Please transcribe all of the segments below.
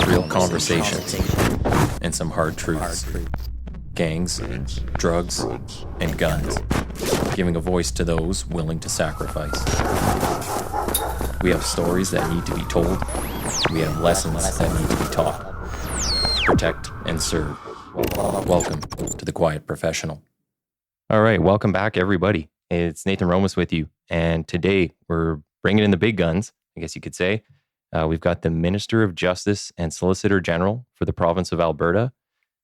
real conversations, and some hard truths. Gangs, drugs, and guns. Giving a voice to those willing to sacrifice. We have stories that need to be told. We have lessons that need to be taught. Protect and serve. Welcome to The Quiet Professional. All right, welcome back, everybody. It's Nathan Romas with you. And today we're bringing in the big guns, I guess you could say. We've got the Minister of Justice and Solicitor General for the province of Alberta,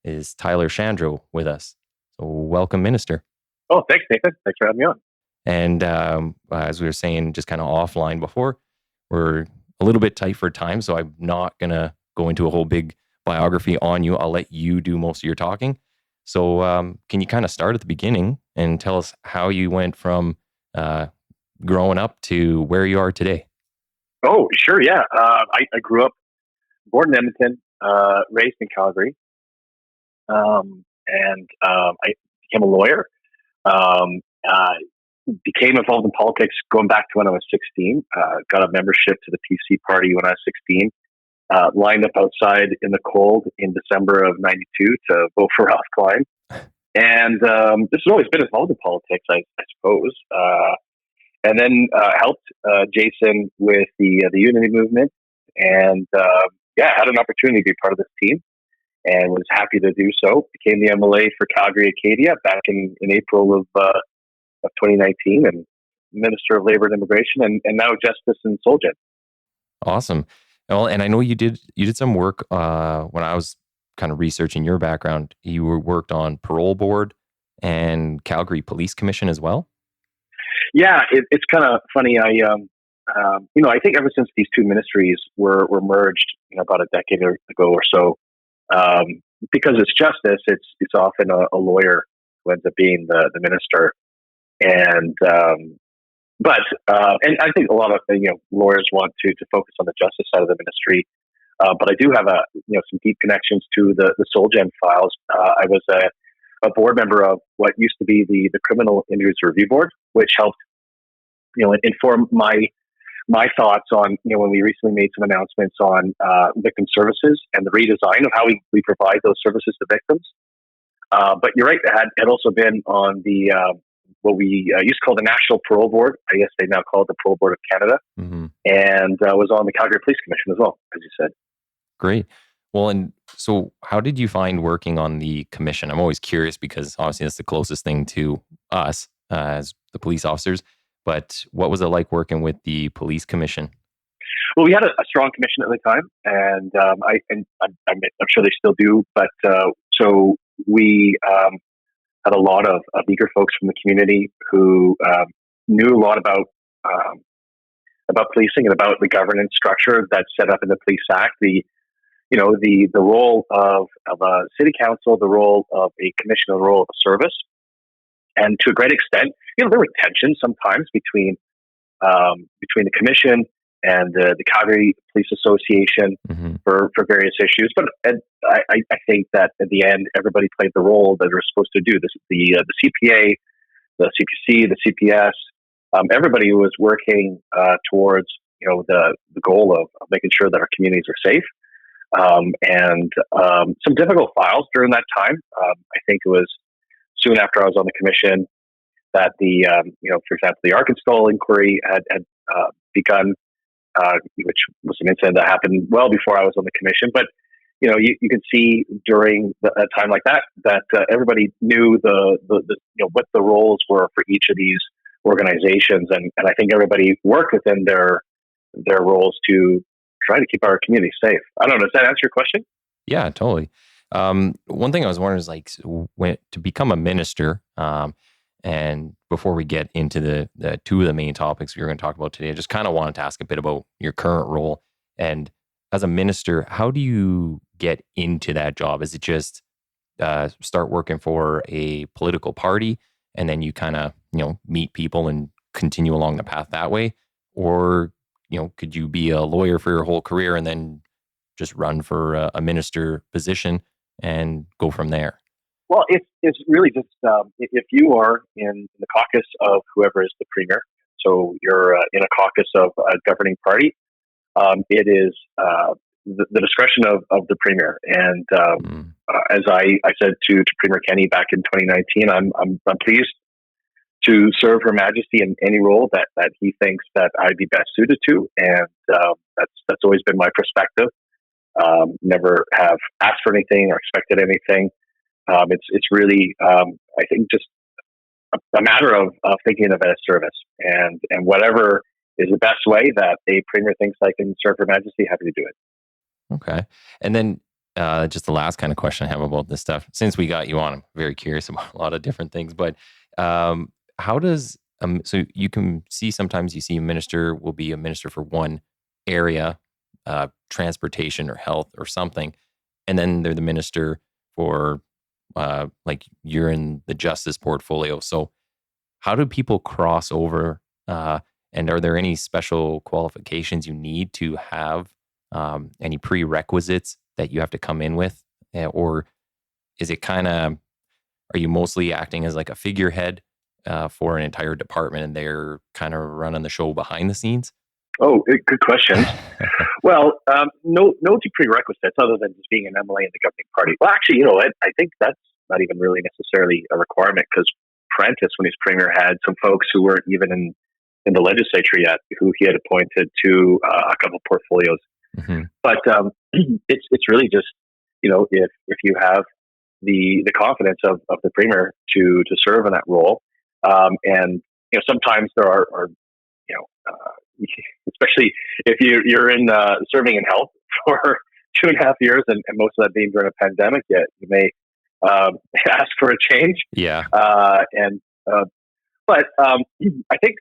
is Tyler Shandro, with us. So welcome, Minister. Oh, thanks, Nathan. Thanks for having me on. And as we were saying just kind of offline before, we're a little bit tight for time, so I'm not going to go into a whole big biography on you. I'll let you do most of your talking. So can you kind of start at the beginning and tell us how you went from growing up to where you are today? Oh, sure, yeah. I grew up, born in Edmonton, raised in Calgary, and I became a lawyer. Became involved in politics going back to when I was 16. Got a membership to the PC party when I was 16. Lined up outside in the cold in December of '92 to vote for Ross Klein. And this has always been involved in politics, I suppose. And then helped Jason with the unity movement, and had an opportunity to be part of this team, and was happy to do so. Became the MLA for Calgary Acadia back in April of 2019, and Minister of Labor and Immigration, and now Justice in Solgen. Awesome. Well, and I know you did some work when I was kind of researching your background. You worked on parole board and Calgary Police Commission as well. Yeah, it's kind of funny. I think ever since these two ministries were merged, about a decade ago or so, because it's justice, it's often a lawyer who ends up being the minister, and I think a lot of lawyers want to focus on the justice side of the ministry, but I do have some deep connections to the Solgen files. I was a board member of what used to be the Criminal Injuries Review Board, which helped, inform my thoughts on, when we recently made some announcements on victim services and the redesign of how we provide those services to victims. But you're right, it had also been on the what we used to call the National Parole Board. I guess they now call it the Parole Board of Canada, and was on the Calgary Police Commission as well, as you said. Great. Well, and so how did you find working on the commission? I'm always curious because obviously that's the closest thing to us as the police officers. But what was it like working with the police commission? Well, we had a strong commission at the time, and I'm sure they still do. But so we had a lot of eager folks from the community who knew a lot about policing and about the governance structure that's set up in the Police Act. The role of a city council, the role of a commission, the role of a service. And to a great extent, there were tensions sometimes between the commission and the Calgary Police Association for various issues. But I think that at the end, everybody played the role that they're supposed to do. The CPA, the CPC, the CPS, everybody was working towards the goal of making sure that our communities are safe. And some difficult files during that time. I think it was soon after I was on the commission that for example, the Arkansas inquiry had begun, which was an incident that happened well before I was on the commission. But you could see during a time like that everybody knew what the roles were for each of these organizations, and I think everybody worked within their roles to try to keep our community safe. I don't know. Does that answer your question? Yeah, totally. One thing I was wondering is to become a minister, and before we get into the two of the main topics we were going to talk about today, I just kind of wanted to ask a bit about your current role. And as a minister, how do you get into that job? Is it just start working for a political party and then you kind of, meet people and continue along the path that way? Or, could you be a lawyer for your whole career and then just run for a minister position and go from there? Well, it's really just if you are in the caucus of whoever is the premier, so you're in a caucus of a governing party, it is the discretion of the premier. And as I said to Premier Kenney back in 2019, I'm pleased to serve Her Majesty in any role that he thinks that I'd be best suited to, and that's always been my perspective. Never have asked for anything or expected anything. It's really, I think, just a matter of thinking of it as service, and whatever is the best way that a premier thinks I can serve Her Majesty, happy to do it. Okay. And then just the last kind of question I have about this stuff, since we got you on, I'm very curious about a lot of different things, but how does, so you can see sometimes you see a minister will be a minister for one area, transportation or health or something, and then they're the minister for like you're in the justice portfolio. So how do people cross over? And are there any special qualifications you need to have, any prerequisites that you have to come in with? Or is it kind of, are you mostly acting as like a figurehead for an entire department and they're kind of running the show behind the scenes? Oh, good question. Well, no prerequisites other than just being an MLA in the governing party. Well, actually, you know what? I think that's not even really necessarily a requirement, because Prentice, when he's premier, had some folks who weren't even in the legislature yet, who he had appointed to a couple of portfolios. Mm-hmm. But it's really just, you know, if you have the confidence of the premier to serve in that role, and you know, sometimes there are you know, especially if you're in serving in health for 2.5 years, and most of that being during a pandemic, yet you may ask for a change. Yeah. But I think,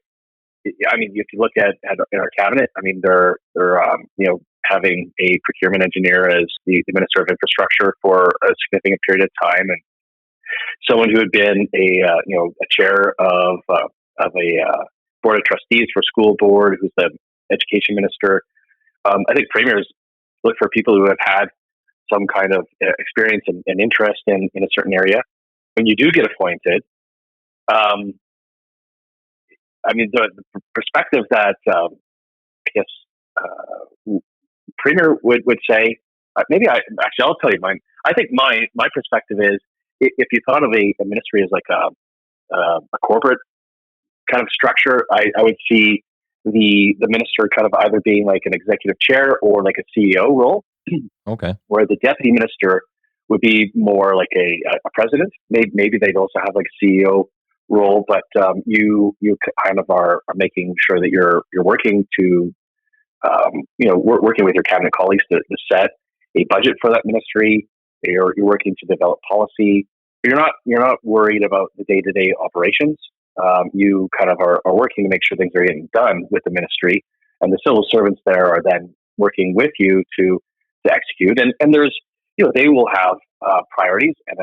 I mean, if you look at in our cabinet, I mean, they're you know, having a procurement engineer as the Minister of Infrastructure for a significant period of time, and someone who had been a chair of a board of trustees for school board, who's the education minister. I think premiers look for people who have had some kind of experience and interest in a certain area. When you do get appointed, I mean, the perspective that I guess premier would say, I'll tell you mine. I think my perspective is, if you thought of a ministry as like a corporate kind of structure, I would see the minister kind of either being like an executive chair or like a CEO role. Okay. Where the deputy minister would be more like a president. Maybe they'd also have like a CEO role, but you kind of are making sure that you're working to working with your cabinet colleagues to set a budget for that ministry. You're working to develop policy. You're not worried about the day-to-day operations. You kind of are working to make sure things are getting done with the ministry, and the civil servants there are then working with you to execute. And there's, you know, they will have priorities and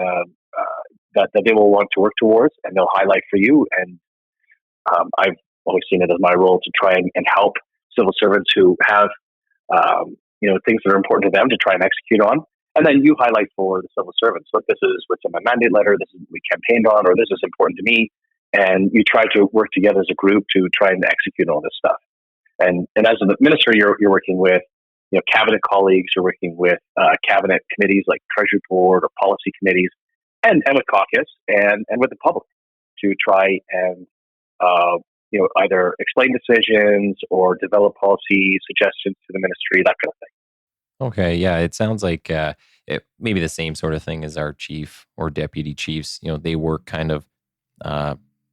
that they will want to work towards, and they'll highlight for you. And I've always seen it as my role to try and help civil servants who have things that are important to them to try and execute on. And then you highlight for the civil servants, look, this is what's in my mandate letter, this is what we campaigned on, or this is important to me. And you try to work together as a group to try and execute all this stuff. And as a minister, you're working with, you know, cabinet colleagues, you're working with cabinet committees like Treasury Board or policy committees, and with caucus and with the public to try and either explain decisions or develop policy suggestions to the ministry, that kind of thing. Okay, yeah, it sounds like it maybe the same sort of thing as our chief or deputy chiefs. You know, they work kind of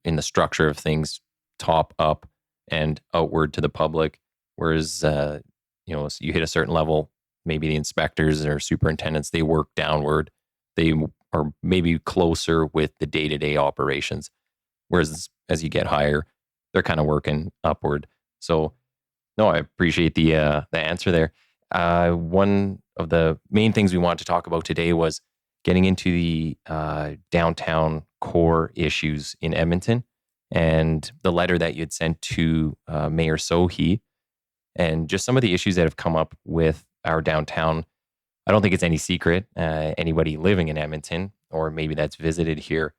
in the structure of things, top up and outward to the public. Whereas, so you hit a certain level, maybe the inspectors or superintendents, they work downward. They are maybe closer with the day-to-day operations. Whereas as you get higher, they're kind of working upward. So, no, I appreciate the answer there. One of the main things we wanted to talk about today was getting into the downtown core issues in Edmonton and the letter that you had sent to Mayor Sohi, and just some of the issues that have come up with our downtown. I don't think it's any secret. Anybody living in Edmonton, or maybe that's visited here,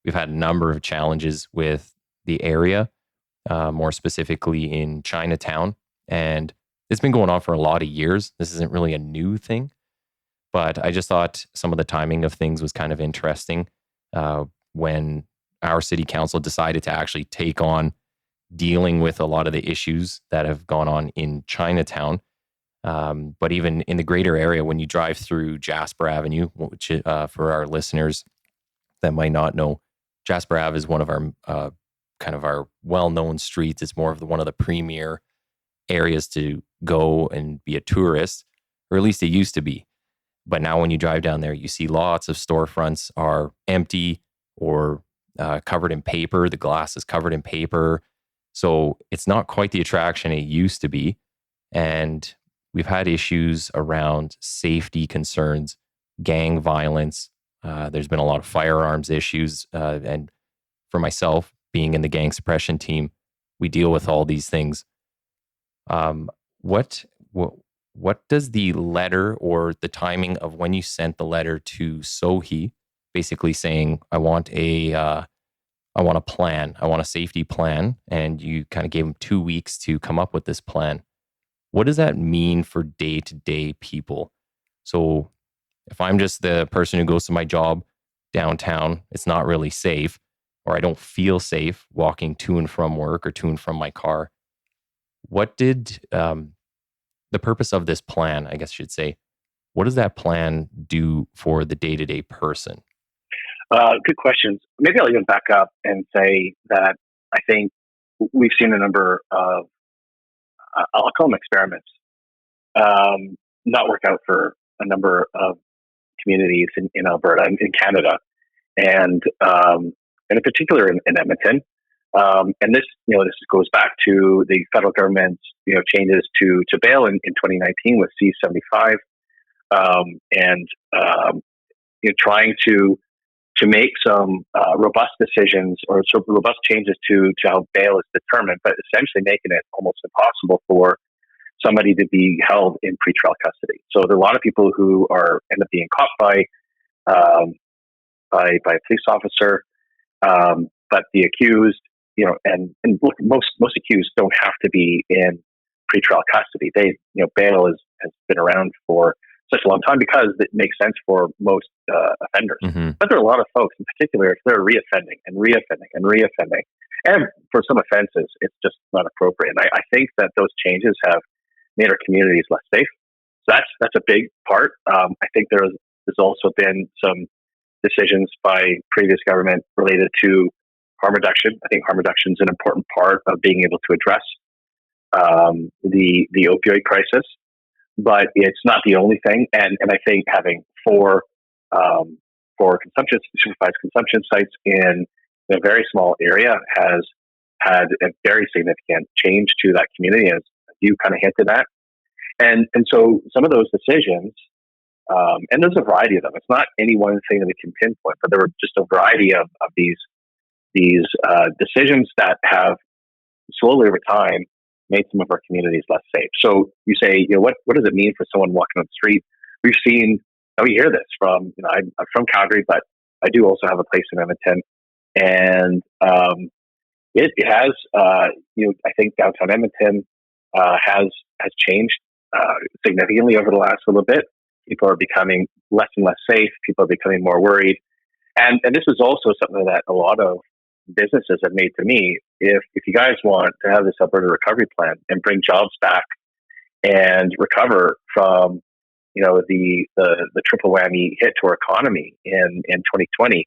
we've had a number of challenges with the area, more specifically in Chinatown. And it's been going on for a lot of years. This isn't really a new thing, but I just thought some of the timing of things was kind of interesting when our city council decided to actually take on dealing with a lot of the issues that have gone on in Chinatown. But even in the greater area, when you drive through Jasper Avenue, which for our listeners that might not know, Jasper Ave is one of our kind of our well-known streets. It's more of one of the premier areas to go and be a tourist, or at least it used to be. But now when you drive down there, you see lots of storefronts are empty or covered in paper. The glass is covered in paper. So it's not quite the attraction it used to be. And we've had issues around safety concerns, gang violence. There's been a lot of firearms issues. And for myself, being in the gang suppression team, we deal with all these things. What does the letter or the timing of when you sent the letter to Sohi, basically saying, I want a plan, I want a safety plan, and you kind of gave them 2 weeks to come up with this plan. What does that mean for day-to-day people? So if I'm just the person who goes to my job downtown, it's not really safe, or I don't feel safe walking to and from work or to and from my car. What did the purpose of this plan, I guess I should say, what does that plan do for the day-to-day person? Good questions. Maybe I'll even back up and say that I think we've seen a number of, I'll call them experiments, not work out for a number of communities in Alberta, in Canada, and in particular in Edmonton. And this goes back to the federal government's, changes to bail in 2019 with C-75, and trying to make some robust decisions or sort of robust changes to how bail is determined, but essentially making it almost impossible for somebody to be held in pretrial custody. So there are a lot of people who end up being caught by a police officer, but the accused, and look, most accused don't have to be in pretrial custody. Bail has been around for such a long time because it makes sense for most offenders. Mm-hmm. But there are a lot of folks, in particular, if they're reoffending, and for some offenses, it's just not appropriate. And I think that those changes have made our communities less safe. So that's a big part. I think there's also been some decisions by previous government related to harm reduction. I think harm reduction is an important part of being able to address the opioid crisis, but it's not the only thing. And I think having four supervised consumption sites in a very small area has had a very significant change to that community, as you kind of hinted at. And so some of those decisions, and there's a variety of them. It's not any one thing that we can pinpoint, but there were just a variety of these decisions that have slowly over time made some of our communities less safe. So you say, what does it mean for someone walking on the street? We hear this from, I'm from Calgary, but I do also have a place in Edmonton, and it has, I think downtown Edmonton has changed significantly over the last little bit. People are becoming less and less safe. People are becoming more worried, and this is also something that a lot of businesses have made to me. If you guys want to have this Alberta recovery plan and bring jobs back and recover from the triple whammy hit to our economy in 2020,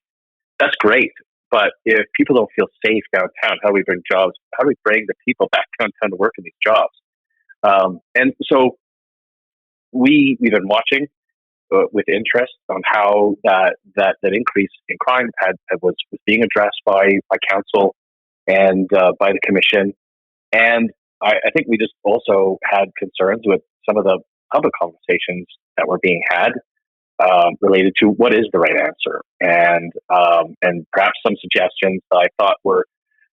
that's great. But if people don't feel safe downtown, how do we bring jobs? How do we bring the people back downtown to work in these jobs? And so we've been watching with interest on how that increase in crime was being addressed by council and by the commission. And I think we just also had concerns with some of the public conversations that were being had related to what is the right answer, and perhaps some suggestions that I thought were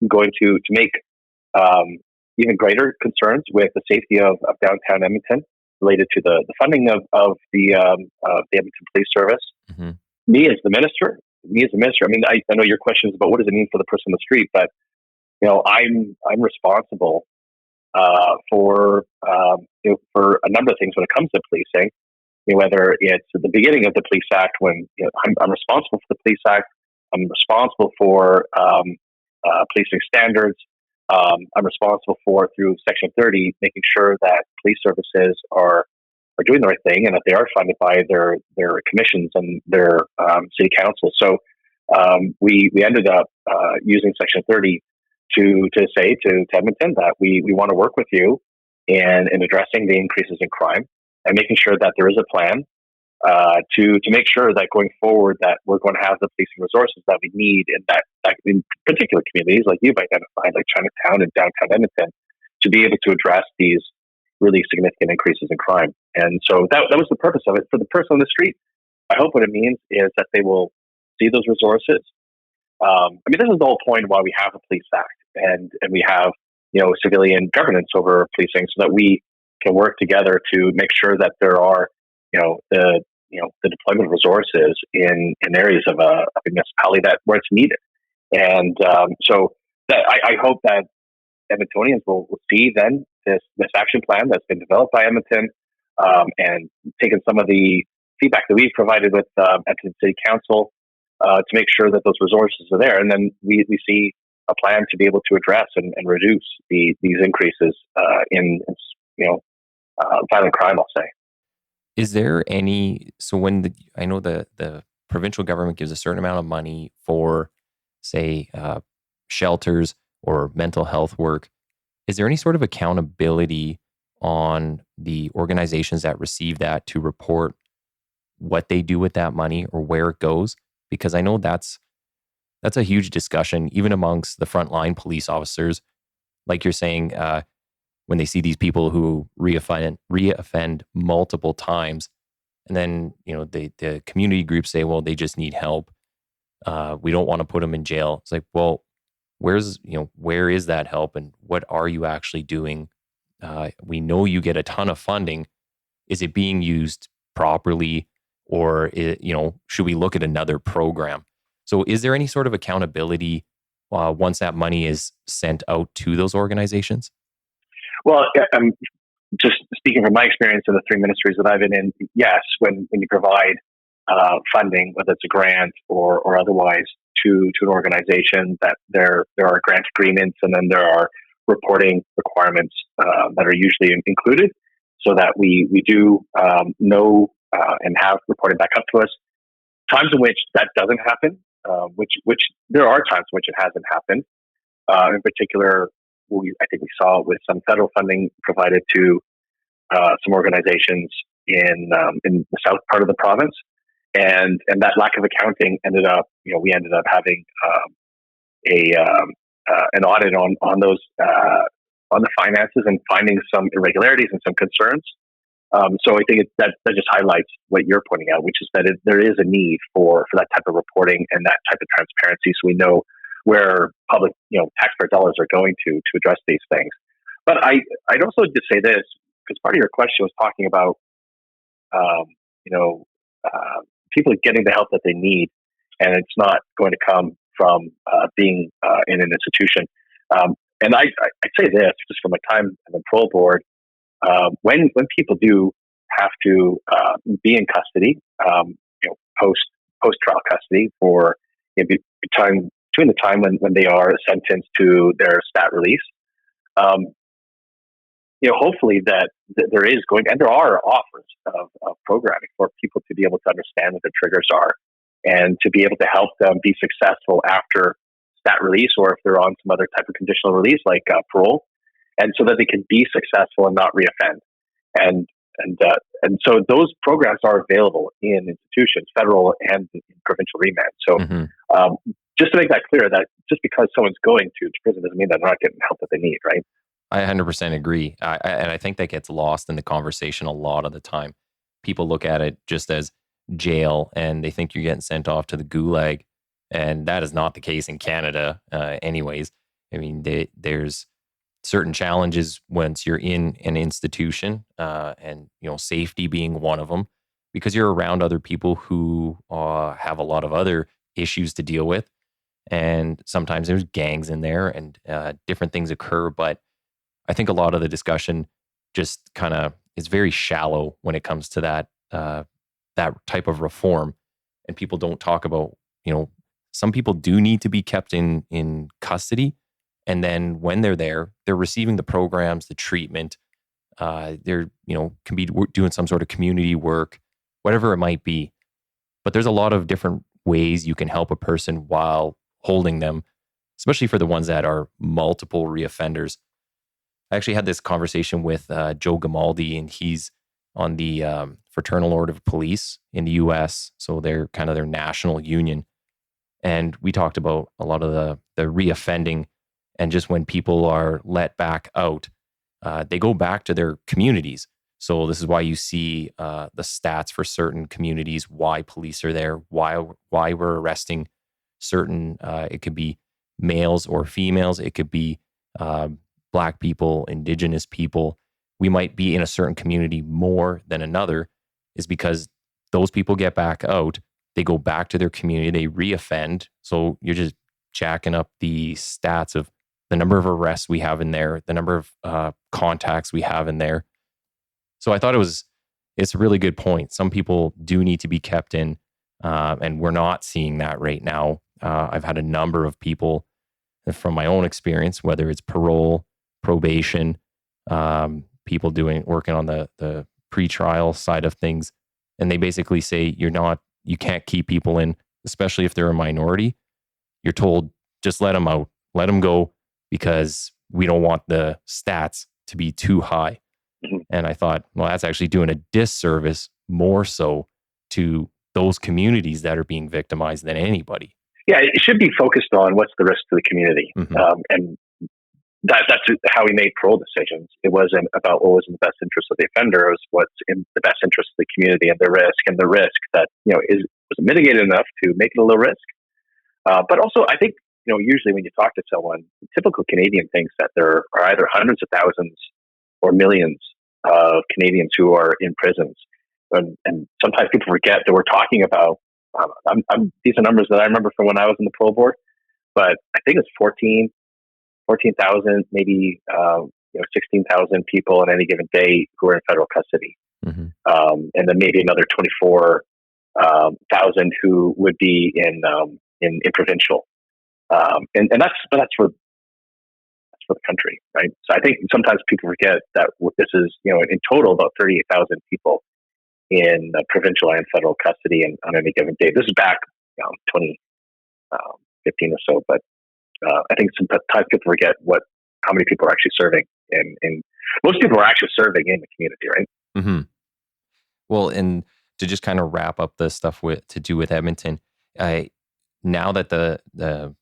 going to make even greater concerns with the safety of downtown Edmonton, related to the funding of the Edmonton Police Service. Mm-hmm. Me as the minister, I mean, I know your question is about what does it mean for the person on the street, but I'm responsible for for a number of things when it comes to policing. Whether it's at the beginning of the Police Act, when I'm responsible for the Police Act, I'm responsible for policing standards. I'm responsible for, through Section 30, making sure that police services are doing the right thing and that they are funded by their commissions and their city council. So we ended up using Section 30 to say to Edmonton that we want to work with you in addressing the increases in crime and making sure that there is a plan to make sure that going forward that we're going to have the policing resources that we need in that in particular communities like you've identified, like Chinatown and downtown Edmonton, to be able to address these really significant increases in crime. And so that was the purpose of it. For the person on the street, I hope what it means is that they will see those resources. This is the whole point why we have a police act and we have civilian governance over policing, so that we can work together to make sure that there are the deployment of resources in areas of a municipality where it's needed. And so that I hope that Edmontonians will see then this action plan that's been developed by Edmonton, and taken some of the feedback that we've provided with Edmonton City Council to make sure that those resources are there, and then we see a plan to be able to address and reduce these increases in violent crime, I'll say. Is there any, so when I know the provincial government gives a certain amount of money for, say, shelters or mental health work, is there any sort of accountability on the organizations that receive that to report what they do with that money or where it goes? Because I know that's a huge discussion, even amongst the frontline police officers. Like you're saying, when they see these people who reoffend multiple times, and then the community groups say, well, they just need help. We don't want to put them in jail. It's like, well, where is that help, and what are you actually doing? We know you get a ton of funding. Is it being used properly, or should we look at another program? So, is there any sort of accountability once that money is sent out to those organizations? Well, just speaking from my experience in the three ministries that I've been in, yes, when you provide funding, whether it's a grant or otherwise, to an organization, that there are grant agreements, and then there are reporting requirements that are usually included, so that we do know and have reported back up to us. Times in which that doesn't happen, which there are times in which it hasn't happened. In particular, I think we saw with some federal funding provided to some organizations in the south part of the province, and that lack of accounting ended up, we ended up having an audit on those on the finances and finding some irregularities and some concerns. So I think that just highlights what you're pointing out, which is that there is a need for that type of reporting and that type of transparency, so we know where public, taxpayer dollars are going to address these things. But I'd also just say this, because part of your question was talking about, people getting the help that they need, and it's not going to come from being in an institution. And I'd say this, just from my time on the parole board, when people do have to be in custody, post trial custody for between the time when they are sentenced to their stat release, hopefully that there is going, and there are offers of programming for people to be able to understand what their triggers are, and to be able to help them be successful after stat release, or if they're on some other type of conditional release like parole, and so that they can be successful and not reoffend. And so those programs are available in institutions, federal and in provincial remand. So just to make that clear, that just because someone's going to prison doesn't mean that they're not getting help that they need, right? I 100% agree. And I think that gets lost in the conversation a lot of the time. People look at it just as jail, and they think you're getting sent off to the gulag. And that is not the case in Canada anyways. I mean, there's certain challenges once you're in an institution, and safety being one of them, because you're around other people who have a lot of other issues to deal with, and sometimes there's gangs in there, and different things occur. But I think a lot of the discussion just kind of is very shallow when it comes to that type of reform, and people don't talk about, some people do need to be kept in custody, and then when they're there, they're receiving the programs, the treatment. They're can be doing some sort of community work, whatever it might be. But there's a lot of different ways you can help a person while holding them, especially for the ones that are multiple reoffenders. I actually had this conversation with Joe Gamaldi, and he's on the Fraternal Order of Police in the U.S., so they're kind of their national union. And we talked about a lot of the reoffending, and just when people are let back out, they go back to their communities. So this is why you see the stats for certain communities, why police are there, why we're arresting certain, it could be males or females, it could be Black people, Indigenous people. We might be in a certain community more than another, is because those people get back out, they go back to their community, they reoffend. So you're just jacking up the stats of the number of arrests we have in there, the number of contacts we have in there. So I thought it's a really good point. Some people do need to be kept in, and we're not seeing that right now. I've had a number of people from my own experience, whether it's parole, probation, people working on the pre-trial side of things, and they basically say you can't keep people in, especially if they're a minority. You're told, just let them out, let them go, because we don't want the stats to be too high. And I thought, well, that's actually doing a disservice more so to those communities that are being victimized than anybody. Yeah, it should be focused on what's the risk to the community. And that's how we made parole decisions. It wasn't about what was in the best interest of the offender. It was what's in the best interest of the community and the risk that, was mitigated enough to make it a low risk. But also, I think, usually when you talk to someone, the typical Canadian thinks that there are either hundreds of thousands or millions of Canadians who are in prisons. And sometimes people forget that we're talking about, these are numbers that I remember from when I was in the parole board, but I think it's 14,000, maybe 16,000 people on any given day who are in federal custody. And then maybe another 24,000 who would be in provincial. And that's for the country, right? So I think sometimes people forget that this is, in total about 38,000 people in provincial and federal custody and on any given day. This is back 2015 or so, but I think sometimes people forget how many people are actually serving, and most people are actually serving in the community, right? Mm-hmm. Well, and to just kind of wrap up the stuff to do with Edmonton, now that the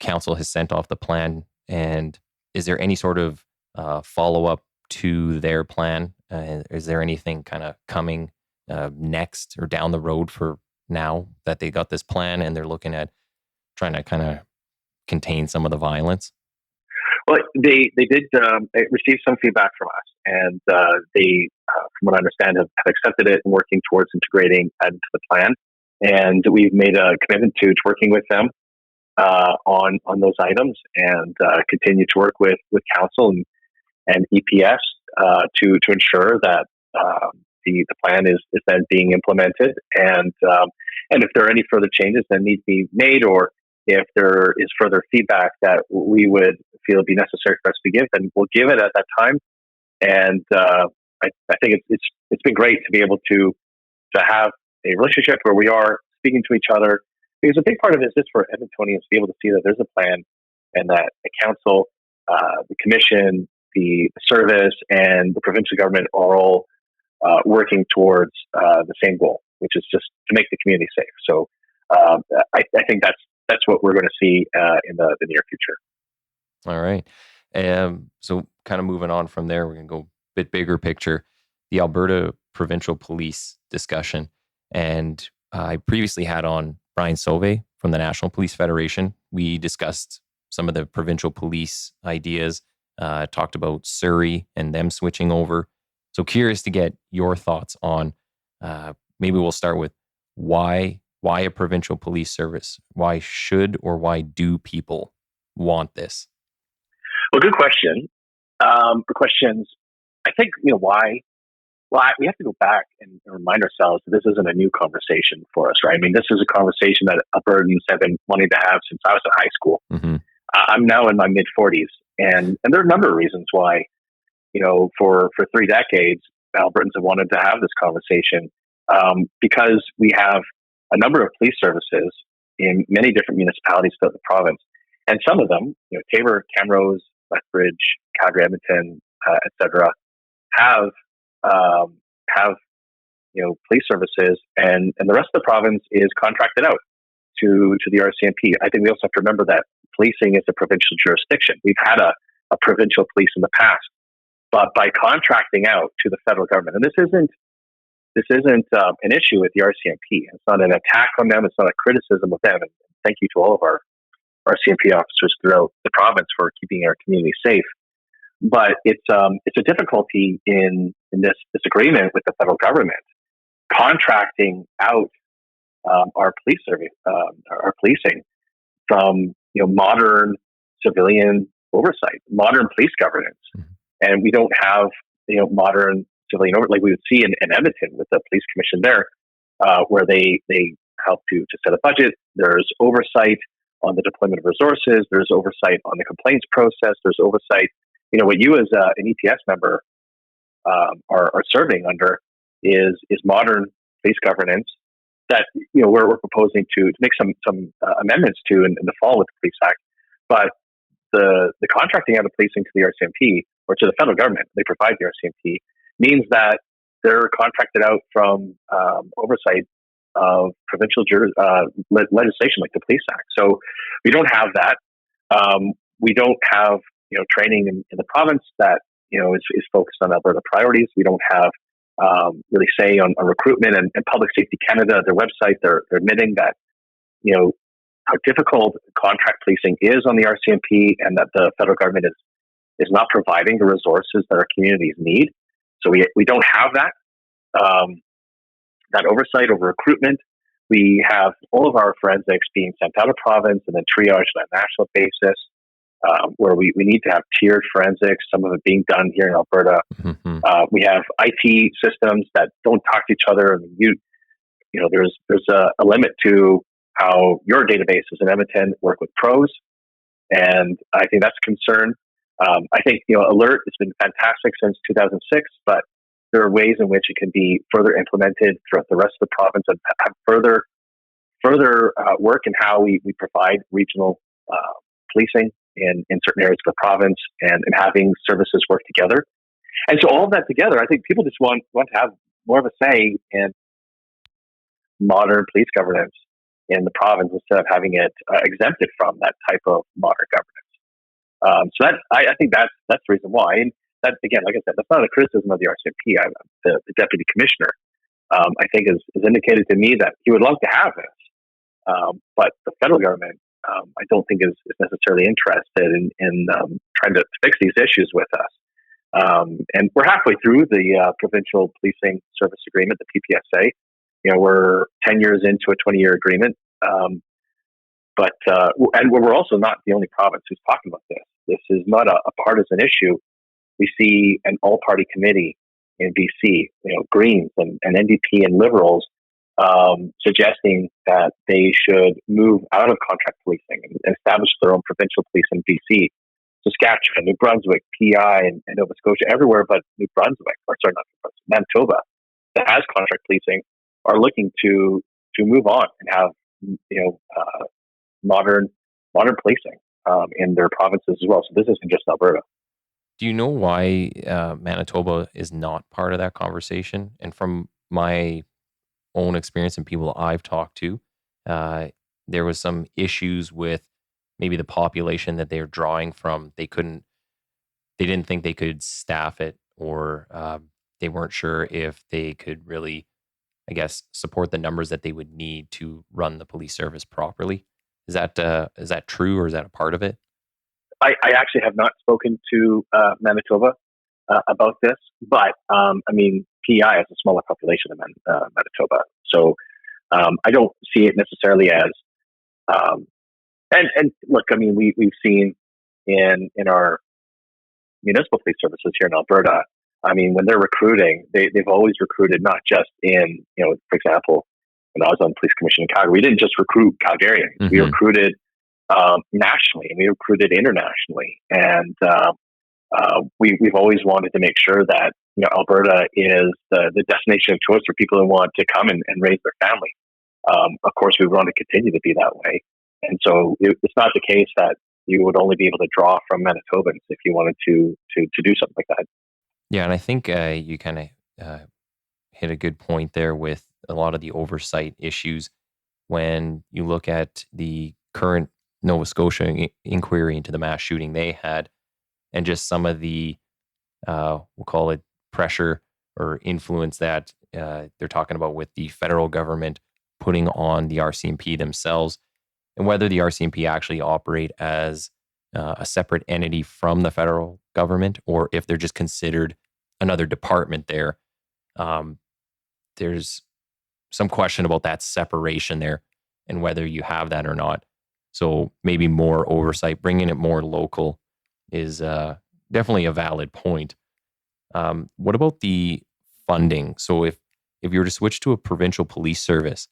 council has sent off the plan, and is there any sort of follow-up to their plan? Is there anything kind of coming next or down the road for now that they got this plan and they're looking at trying to kind of contain some of the violence? Well, they did receive some feedback from us, and they, from what I understand, have accepted it and working towards integrating that into the plan. And we've made a commitment to working with them on those items, and continue to work with council and EPS to ensure that the plan is then being implemented. And if there are any further changes that need to be made, or if there is further feedback that we would feel would be necessary for us to give, then we'll give it at that time. And I think it's been great to be able to have a relationship where we are speaking to each other, because a big part of it is just for Edmontonians to be able to see that there's a plan, and that the council, the commission, the service, and the provincial government are all working towards the same goal, which is just to make the community safe. So I think that's what we're going to see in the near future. All right. So kind of moving on from there, we're going to go a bit bigger picture, the Alberta Provincial Police discussion. And I previously had on Brian Sauvé from the National Police Federation. We discussed some of the provincial police ideas, talked about Surrey and them switching over. So curious to get your thoughts on, maybe we'll start with why a provincial police service? Why should or why do people want this? Well, good question. For questions, I think, why. Well, we have to go back and remind ourselves that this isn't a new conversation for us, right? I mean, this is a conversation that Albertans have been wanting to have since I was in high school. Mm-hmm. I'm now in my mid 40s, and there are a number of reasons why, for 3 decades, Albertans have wanted to have this conversation, because we have a number of police services in many different municipalities throughout the province, and some of them, Taber, Camrose, Lethbridge, Calgary, Edmonton, etc., have police services, and the rest of the province is contracted out to the RCMP. I think we also have to remember that policing is a provincial jurisdiction. We've had a provincial police in the past, but by contracting out to the federal government, and this isn't an issue with the RCMP. It's not an attack on them. It's not a criticism of them. And thank you to all of our RCMP officers throughout the province for keeping our community safe. But it's a difficulty in this agreement with the federal government contracting out our police service, our policing from modern civilian oversight, modern police governance, and we don't have modern civilian oversight like we would see in Edmonton with the police commission there, where they help to set a budget. There's oversight on the deployment of resources. There's oversight on the complaints process. There's oversight. What you as an EPS member are serving under is modern police governance that we're proposing to make some amendments to in the fall with the Police Act. But the contracting out of policing to the RCMP or to the federal government, they provide the RCMP, means that they're contracted out from oversight of provincial legislation like the Police Act. So we don't have that. We don't have training in the province that is focused on Alberta priorities. We don't have really say on recruitment, and Public Safety Canada, their website, they're admitting that how difficult contract policing is on the RCMP, and that the federal government is not providing the resources that our communities need. So we don't have that oversight over recruitment. We have all of our forensics being sent out of province and then triaged on a national basis, where we need to have tiered forensics, some of it being done here in Alberta. Mm-hmm. We have IT systems that don't talk to each other. I mean, there's a limit to how your databases in Edmonton work with pros, and I think that's a concern. I think Alert has been fantastic since 2006, but there are ways in which it can be further implemented throughout the rest of the province and have further work in how we provide regional policing in certain areas of the province, and having services work together. And so all of that together, I think people just want to have more of a say in modern police governance in the province instead of having it exempted from that type of modern governance. So I think that's the reason why. And that, again, like I said, that's not a criticism of the RCMP. The deputy commissioner, I think, has indicated to me that he would love to have this, but the federal government, I don't think is necessarily interested in trying to fix these issues with us. And we're halfway through the Provincial Policing Service Agreement, the PPSA. We're 10 years into a 20-year agreement. And we're also not the only province who's talking about this. This is not a partisan issue. We see an all-party committee in BC, Greens and NDP and Liberals, suggesting that they should move out of contract policing and establish their own provincial police in BC, Saskatchewan, New Brunswick, PI, and Nova Scotia, everywhere but New Brunswick, not New Brunswick, Manitoba, that has contract policing, are looking to move on and have modern policing in their provinces as well. So this isn't just Alberta. Do you know why Manitoba is not part of that conversation? And from my own experience and people I've talked to, there was some issues with maybe the population that they're drawing from. They didn't think they could staff it, or they weren't sure if they could really, I guess, support the numbers that they would need to run the police service properly. Is that true, or is that a part of it? I actually have not spoken to Manitoba about this, but PEI has a smaller population than Manitoba, so I don't see it necessarily as. And look, we've seen in our municipal police services here in Alberta, I mean, when they're recruiting, they've always recruited not just in, for example, when I was on the police commission in Calgary, we didn't just recruit Calgarians. Mm-hmm. We recruited nationally, and we recruited internationally. And we've always wanted to make sure that Alberta is the destination of choice for people who want to come and raise their family. Of course, we want to continue to be that way. And so it's not the case that you would only be able to draw from Manitobans if you wanted to do something like that. Yeah, and I think you kind of hit a good point there with a lot of the oversight issues when you look at the current Nova Scotia inquiry into the mass shooting they had, and just some of the, we'll call it pressure or influence that they're talking about with the federal government putting on the RCMP themselves, and whether the RCMP actually operate as a separate entity from the federal government, or if they're just considered another department there. There's some question about that separation there and whether you have that or not. So maybe more oversight, bringing it more local is definitely a valid point. What about the funding? So if you were to switch to a provincial police service,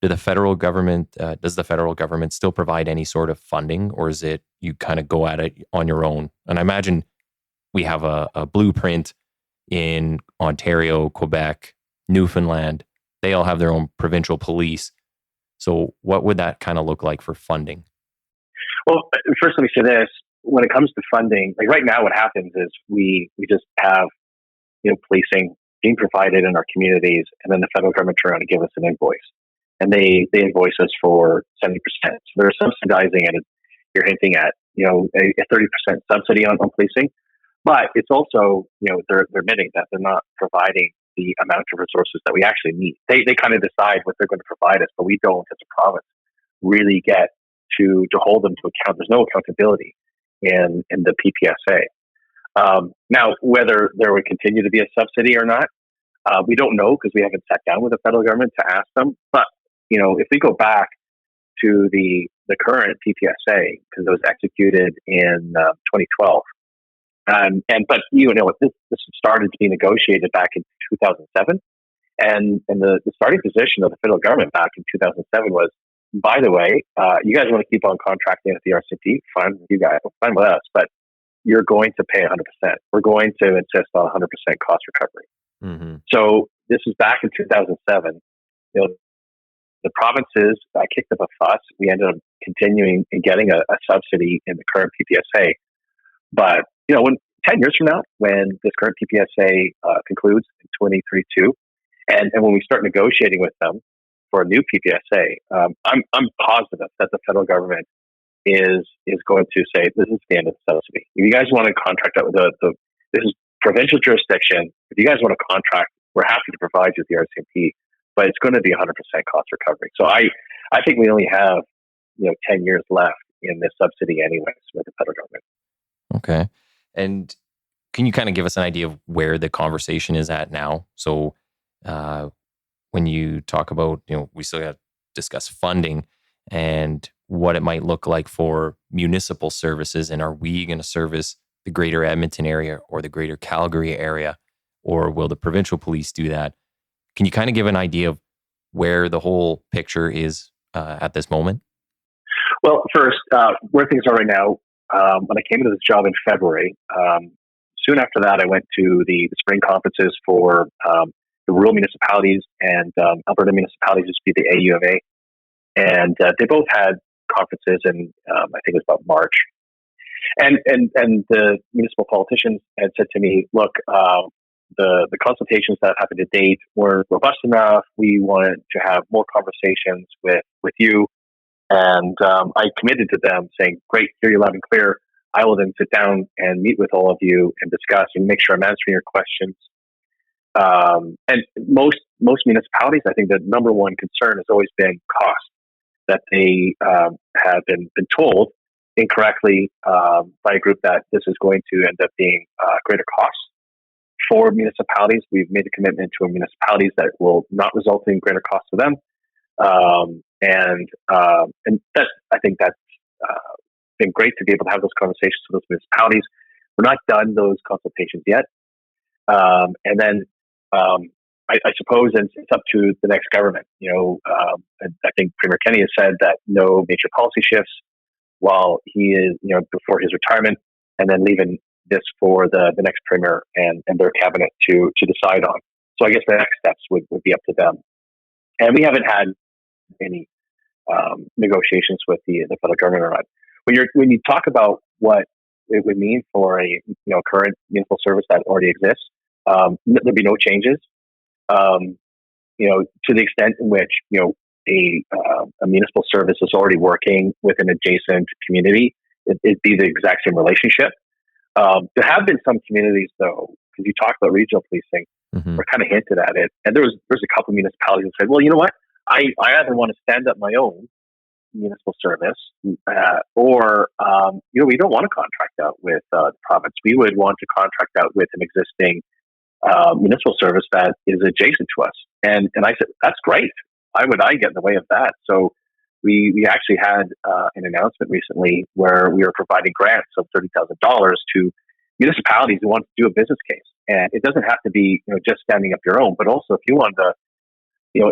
does the federal government still provide any sort of funding, or is it you kind of go at it on your own? And I imagine we have a blueprint in Ontario, Quebec, Newfoundland. They all have their own provincial police. So what would that kind of look like for funding? Well, first let me say this. When it comes to funding, like right now what happens is we just have policing being provided in our communities, and then the federal government turn around and give us an invoice. And they invoice us for 70%. So they're subsidizing it. You're hinting at, a 30% subsidy on policing. But it's also, they're admitting that they're not providing the amount of resources that we actually need. They kind of decide what they're going to provide us, but we don't, as a province, really get to hold them to account. There's no accountability in the PPSA. Now, whether there would continue to be a subsidy or not, we don't know because we haven't sat down with the federal government to ask them. But if we go back to the current PPSA, because it was executed in 2012, but this started to be negotiated back in 2007, and the starting position of the federal government back in 2007 was, by the way, you guys want to keep on contracting at the RCMP, fine with you guys, fine with us, but you're going to pay 100%. We're going to insist on 100% cost recovery. Mm-hmm. So this is back in 2007. The provinces kicked up a fuss. We ended up continuing and getting a subsidy in the current PPSA. But, when 10 years from now, when this current PPSA concludes in 2032, and when we start negotiating with them for a new PPSA, I'm positive that the federal government is going to say, this is the end of the subsidy. If you guys want to contract out with this is provincial jurisdiction. If you guys want to contract, we're happy to provide you with the RCMP, but it's going to be 100% cost recovery. So I think we only have 10 years left in this subsidy anyways with the federal government. Okay. And can you kind of give us an idea of where the conversation is at now? So when you talk about, we still got to discuss funding and what it might look like for municipal services, and are we going to service the greater Edmonton area or the greater Calgary area, or will the provincial police do that? Can you kind of give an idea of where the whole picture is at this moment? Well, first, where things are right now, when I came into this job in February, soon after that, I went to the spring conferences for the rural municipalities and Alberta municipalities, used to be the AUMA. And they both had conferences in, I think it was about March. And the municipal politicians had said to me, look, the consultations that happened to date were robust enough. We wanted to have more conversations with you. And I committed to them saying, great, hear you loud and clear. I will then sit down and meet with all of you and discuss and make sure I'm answering your questions. And most municipalities, I think the number one concern has always been cost, that they have been told incorrectly by a group that this is going to end up being greater costs for municipalities. We've made a commitment to municipalities that will not result in greater costs to them. And that, I think that's been great to be able to have those conversations with those municipalities. We're not done those consultations yet. And then I suppose it's up to the next government. I think Premier Kenney has said that no major policy shifts while he is, before his retirement, and then leaving this for the next premier and their cabinet to decide on. So I guess the next steps would be up to them. And we haven't had any negotiations with the federal government or not. When you talk about what it would mean for a current municipal service that already exists, there'd be no changes. To the extent in which a municipal service is already working with an adjacent community, it'd be the exact same relationship. There have been some communities, though, because you talked about regional policing, or kind of hinted at it, and there's a couple of municipalities that said, well, you know what, I either want to stand up my own municipal service, or we don't want to contract out with the province. We would want to contract out with an existing municipal service that is adjacent to us. And I said, that's great. Why would I get in the way of that? So we actually had an announcement recently where we are providing grants of $30,000 to municipalities who want to do a business case. And it doesn't have to be just standing up your own, but also if you want to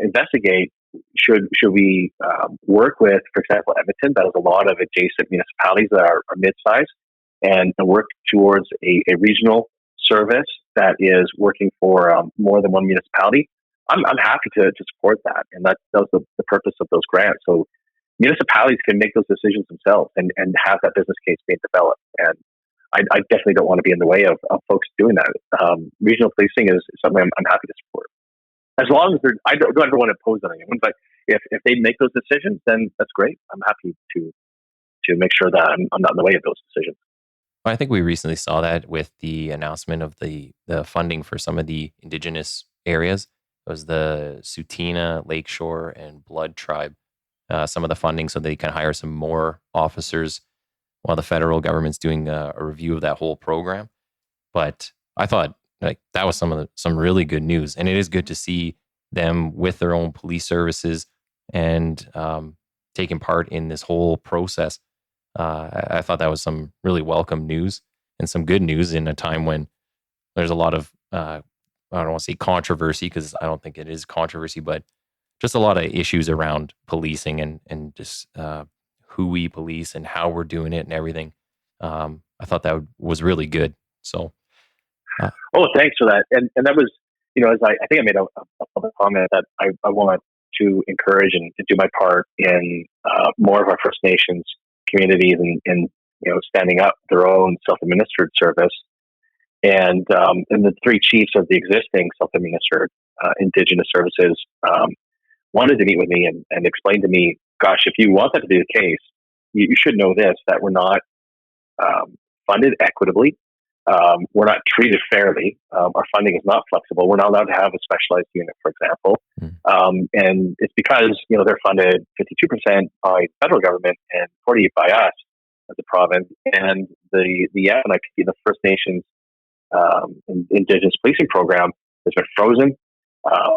investigate, should we work with, for example, Edmonton, that has a lot of adjacent municipalities that are mid-sized, and work towards a regional service that is working for more than one municipality. I'm happy to support that, and that was the purpose of those grants. So municipalities can make those decisions themselves and have that business case being developed. And I definitely don't want to be in the way of folks doing that. Regional policing is something I'm happy to support. As long as I don't ever want to impose on anyone, but if they make those decisions, then that's great. I'm happy to make sure that I'm not in the way of those decisions. I think we recently saw that with the announcement of the funding for some of the Indigenous areas. It was the Tsuut'ina, Lakeshore, and Blood Tribe. Some of the funding so they can hire some more officers while the federal government's doing a review of that whole program. But I thought that was some really good news, and it is good to see them with their own police services and taking part in this whole process. I thought that was some really welcome news and some good news in a time when there's a lot of I don't want to say controversy, because I don't think it is controversy, but just a lot of issues around policing and just who we police and how we're doing it and everything. I thought that was really good. So. Thanks for that. And that was, as I think I made a public comment that I want to encourage and do my part in more of our First Nations communities and standing up their own self-administered service. And the three chiefs of the existing self-administered Indigenous services wanted to meet with me and explain to me, gosh, if you want that to be the case, you should know this, that we're not funded equitably. We're not treated fairly. Our funding is not flexible. We're not allowed to have a specialized unit, for example. And it's because, they're funded 52% by the federal government and 48% by us as a province. And the FNIP, the First Nations Indigenous policing program, has been frozen.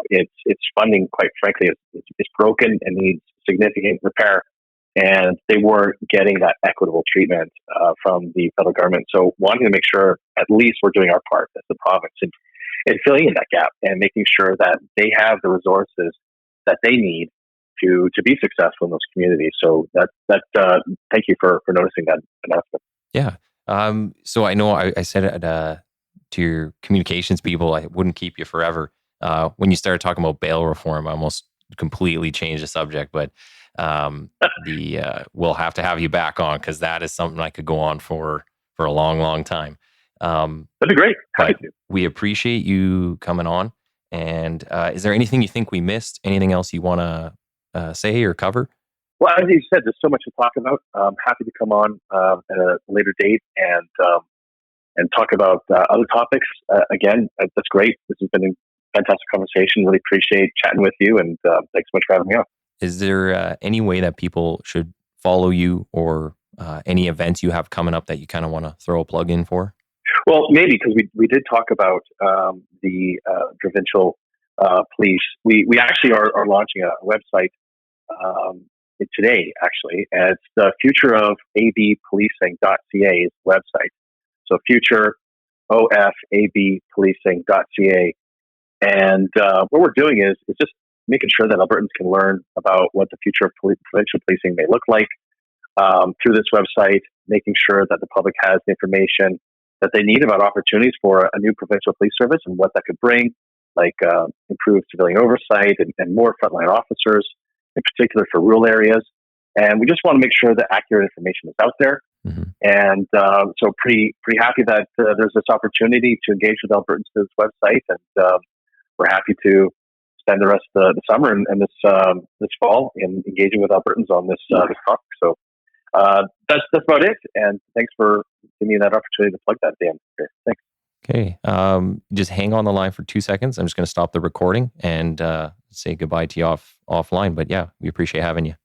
Its funding, quite frankly, is broken and needs significant repair. And they weren't getting that equitable treatment from the federal government. So wanting to make sure at least we're doing our part as the province in filling in that gap and making sure that they have the resources that they need to be successful in those communities. So that thank you for noticing that announcement. Yeah. So I know I said it to your communications people, I wouldn't keep you forever. When you started talking about bail reform, I almost completely changed the subject, but we'll have to have you back on, because that is something I could go on for a long, long time. That'd be great. But we appreciate you coming on. And is there anything you think we missed? Anything else you want to say or cover? Well, as you said, there's so much to talk about. I'm happy to come on at a later date and talk about other topics. Again, that's great. This has been a fantastic conversation. Really appreciate chatting with you, and thanks so much for having me on. Is there any way that people should follow you, or any events you have coming up that you kind of want to throw a plug in for? Well, maybe, because we did talk about the Provincial Police. We actually are launching a website today, actually. It's the future of abpolicing.ca's website. So future ofabpolicing.ca. And what we're doing is just making sure that Albertans can learn about what the future of provincial policing may look like through this website, making sure that the public has the information that they need about opportunities for a new provincial police service and what that could bring, like improved civilian oversight and more frontline officers, in particular for rural areas. And we just want to make sure that accurate information is out there. Mm-hmm. And so pretty happy that there's this opportunity to engage with Albertans through this website. And we're happy to spend the rest of the summer and this fall in engaging with Albertans on this topic. So that's about it. And thanks for giving me that opportunity to plug that, Dan. Thanks. Okay. Just hang on the line for 2 seconds. I'm just going to stop the recording and say goodbye to you offline. But yeah, we appreciate having you.